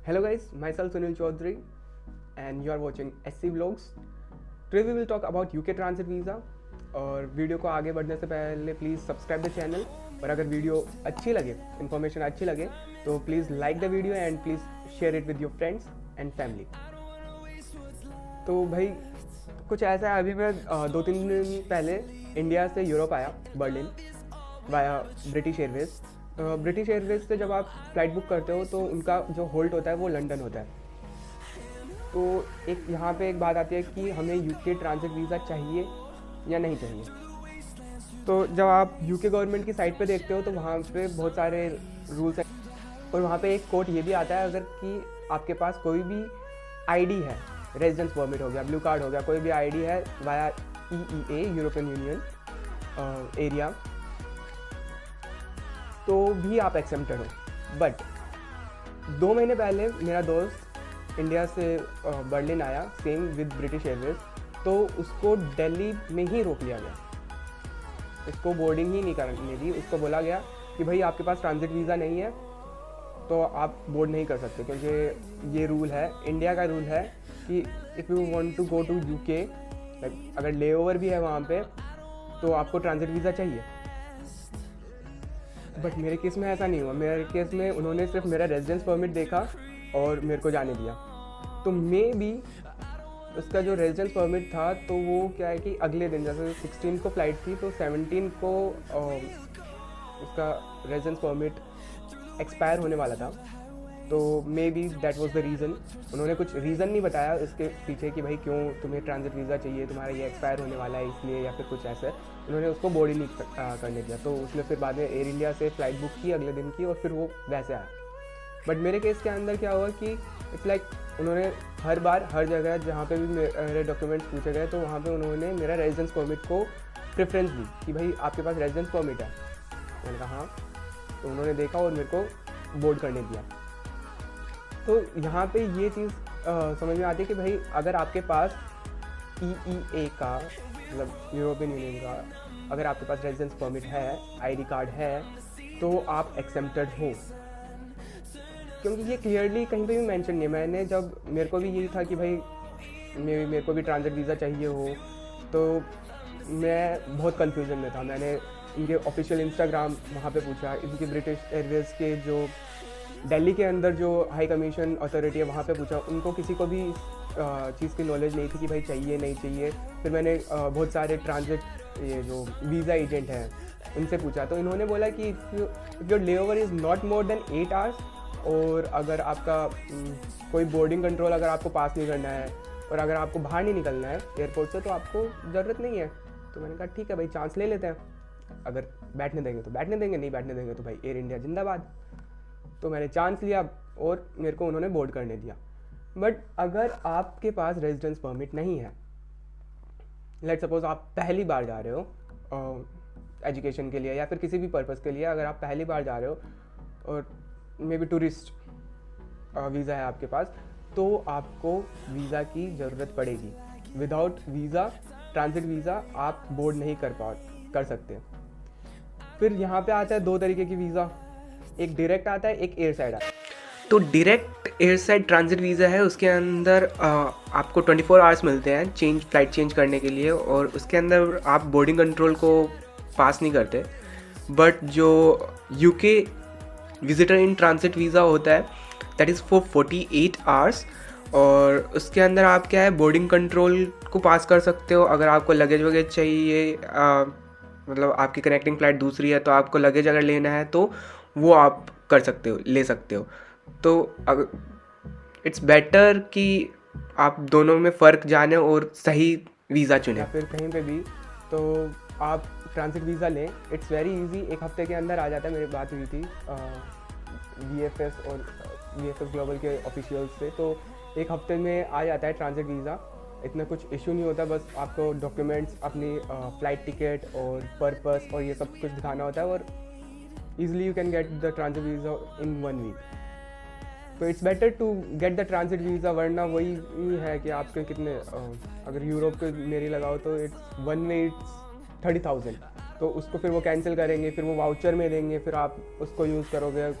Hello guys, myself Sunil Chaudhary and you are watching SC Vlogs. Today we will talk about UK Transit Visa और video को आगे बढ़ने से पहले please subscribe the channel और अगर वीडियो अच्छी लगे, इन्फॉर्मेशन अच्छी लगे तो please like the video and please share it with your friends and family. तो भाई कुछ ऐसा है, अभी मैं 2-3 दिन पहले इंडिया से यूरोप आया, Berlin via British Airways. British Airways से जब आप फ़्लाइट बुक करते हो तो उनका जो होल्ट होता है वो लंदन होता है। तो एक यहाँ पे एक बात आती है कि हमें यूके ट्रांजिट वीज़ा चाहिए या नहीं चाहिए। तो जब आप यूके गवर्नमेंट की साइट पे देखते हो तो वहाँ पे बहुत सारे रूल्स हैं और वहाँ पे एक कोट ये भी आता है, अगर कि आपके पास कोई भी आईडी है, रेजिडेंस परमिट हो गया, ब्लू कार्ड हो गया, कोई भी आईडी है via EEA European union area, तो भी आप एक्सेप्टेड हो। बट 2 महीने पहले मेरा दोस्त इंडिया से बर्लिन आया, सेम विद ब्रिटिश एयरवेज, तो उसको दिल्ली में ही रोक लिया गया, उसको बोर्डिंग ही नहीं करने दी। उसको बोला गया कि भाई आपके पास ट्रांजिट वीज़ा नहीं है तो आप बोर्ड नहीं कर सकते, क्योंकि ये रूल है, इंडिया का रूल है कि if you want to go to UK, अगर लेओवर भी है वहाँ पे तो आपको ट्रांजिट वीज़ा चाहिए। बट मेरे केस में ऐसा नहीं हुआ। मेरे केस में उन्होंने सिर्फ मेरा रेजिडेंस परमिट देखा और मेरे को जाने दिया। तो मे बी उसका जो रेजिडेंस परमिट था तो वो क्या है कि अगले दिन, जैसे 16 को फ़्लाइट थी तो 17 को उसका रेजिडेंस परमिट एक्सपायर होने वाला था। तो may be that was the reason. उन्होंने कुछ रीज़न नहीं बताया इसके पीछे कि भाई क्यों तुम्हें ट्रांजिट वीज़ा चाहिए, तुम्हारा ये एक्सपायर होने वाला है इसलिए, या फिर कुछ ऐसे। उन्होंने उसको बोर्ड ही नहीं करने दिया। तो उसने फिर बाद में एयर इंडिया से फ़्लाइट बुक की अगले दिन की और फिर वो वैसे आया। बट मेरे केस के अंदर क्या हुआ कि इट्स लाइक उन्होंने हर बार हर जगह जहाँ पे भी मेरे डॉक्यूमेंट्स पूछे गए तो वहाँ पे उन्होंने मेरा रेजिडेंस परमिट को प्रेफरेंस दी कि भाई आपके पास रेजिडेंस परमिट है। मैंने कहा हाँ। तो उन्होंने देखा और मेरे को बोर्ड करने दिया। तो यहाँ पे ये चीज़ समझ में आती है कि भाई अगर आपके पास EEA का, मतलब यूरोपियन यूनियन का, अगर आपके पास रेजिडेंस परमिट है, ID कार्ड है, तो आप एक्सेप्टेड हो, क्योंकि ये क्लियरली कहीं पे भी मेंशन नहीं है। मैंने जब, मेरे को भी यही था कि भाई मेरे को भी ट्रांजिट वीज़ा चाहिए हो, तो मैं बहुत कन्फ्यूजन में था। मैंने इनके ऑफिशियल इंस्टाग्राम वहाँ पे पूछा, इनके ब्रिटिश एयरवेज के जो दिल्ली के अंदर जो हाई कमीशन अथॉरिटी है वहाँ पे पूछा, उनको किसी को भी चीज़ की नॉलेज नहीं थी कि भाई चाहिए नहीं चाहिए। फिर मैंने बहुत सारे ट्रांजिट ये जो वीज़ा एजेंट हैं उनसे पूछा, तो इन्होंने बोला कि if your layover is not more than 8 hours, और अगर आपका कोई बोर्डिंग कंट्रोल अगर आपको पास नहीं करना है और अगर आपको बाहर नहीं निकलना है एयरपोर्ट से, तो आपको ज़रूरत नहीं है। तो मैंने कहा ठीक है भाई, चांस ले लेते हैं, अगर बैठने देंगे तो बैठने देंगे, नहीं बैठने देंगे तो भाई एयर इंडिया जिंदाबाद। तो मैंने चांस लिया और मेरे को उन्होंने बोर्ड करने दिया। बट अगर आपके पास रेजिडेंस परमिट नहीं है, लेट सपोज आप पहली बार जा रहे हो एजुकेशन के लिए या फिर किसी भी पर्पज़ के लिए, अगर आप पहली बार जा रहे हो और मे बी टूरिस्ट वीज़ा है आपके पास, तो आपको वीज़ा की ज़रूरत पड़ेगी। विदाउट वीज़ा, ट्रांजिट वीज़ा आप बोर्ड नहीं कर सकते। फिर यहाँ पे आता है 2 तरीके की वीज़ा, एक डायरेक्ट आता है, एक एयर साइड आता है। तो direct air side transit visa है, उसके अंदर आपको 24 आवर्स मिलते हैं फ़्लाइट चेंज करने के लिए, और उसके अंदर आप बोर्डिंग कंट्रोल को पास नहीं करते। बट जो UK visitor in transit visa होता है दैट इज़ फॉर 48 आवर्स, और उसके अंदर आप क्या है, बोर्डिंग कंट्रोल को पास कर सकते हो। अगर आपको लगेज वगैरह चाहिए, मतलब आपकी कनेक्टिंग फ़्लाइट दूसरी है तो आपको लगेज अगर लेना है तो वो आप कर सकते हो, ले सकते हो। तो अगर इट्स बेटर कि आप दोनों में फ़र्क जाने और सही वीज़ा चुनें। या फिर कहीं पे भी तो आप ट्रांजिट वीज़ा लें, इट्स वेरी इजी, 1 हफ्ते के अंदर आ जाता है। मेरी बात हुई थी VFS और VFS ग्लोबल के ऑफिशियल्स से, तो 1 हफ्ते में आ जाता है ट्रांजिट वीज़ा। इतना कुछ इशू नहीं होता, बस आपको डॉक्यूमेंट्स, अपनी फ़्लाइट टिकट और पर्पस और ये सब कुछ दिखाना होता है, और easily you can get the transit visa in 1 week. तो it's better to get the transit visa, वरना वही है कि आपके कितने अगर यूरोप के मेरी लगाओ तो इट्स 1 वे इट्स 30,000, तो उसको फिर वो कैंसिल करेंगे, फिर वो वाउचर में देंगे, फिर आप उसको यूज़ करोगे।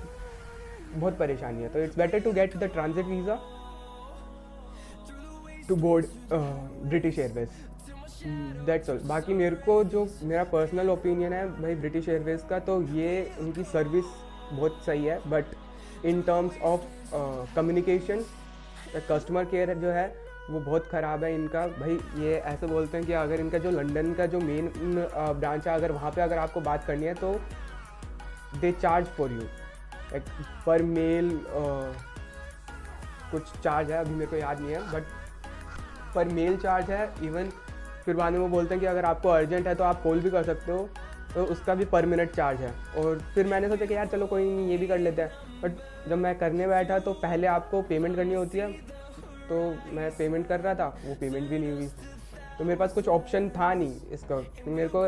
बहुत परेशानी है। तो it's better to get the transit visa to board British Airways. That's all. बाकी मेरे को जो मेरा पर्सनल ओपिनियन है भाई ब्रिटिश एयरवेज का, तो ये उनकी सर्विस बहुत सही है, but in terms of communication customer care जो है वो बहुत ख़राब है इनका। भाई ये ऐसे बोलते हैं कि अगर इनका जो लंदन का जो मेन ब्रांच है, अगर वहाँ पे अगर आपको बात करनी है तो दे चार्ज फॉर यू पर मेल, कुछ चार्ज है, अभी मेरे को याद नहीं है, बट पर मेल चार्ज है। इवन फिर बाद में वो बोलते हैं कि अगर आपको अर्जेंट है तो आप कॉल भी कर सकते हो, तो उसका भी पर मिनट चार्ज है। और फिर मैंने सोचा कि यार चलो कोई नहीं, ये भी कर लेते हैं। बट जब मैं करने बैठा तो पहले आपको पेमेंट करनी होती है, तो मैं पेमेंट कर रहा था, वो पेमेंट भी नहीं हुई। तो मेरे पास कुछ ऑप्शन था नहीं इसका। मेरे को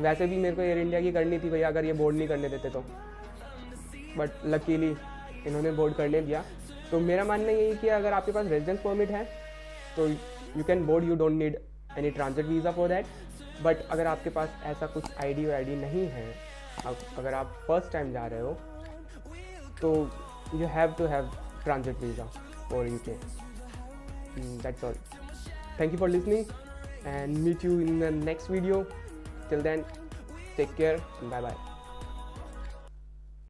वैसे भी मेरे को एयर इंडिया की करनी थी भैया, अगर ये बोर्ड नहीं करने देते तो, बट लकीली इन्होंने बोर्ड करने दिया। तो मेरा मानना यही कि अगर आपके पास रेजिडेंस परमिट है तो you can board, you don't need any transit visa for that. But अगर आपके पास ऐसा कुछ आईडी नहीं है, अगर आप फर्स्ट टाइम जा रहे हो, तो you have to have transit visa for UK. That's all. Thank you for listening and meet you in the next video. Till then, take care. Bye bye.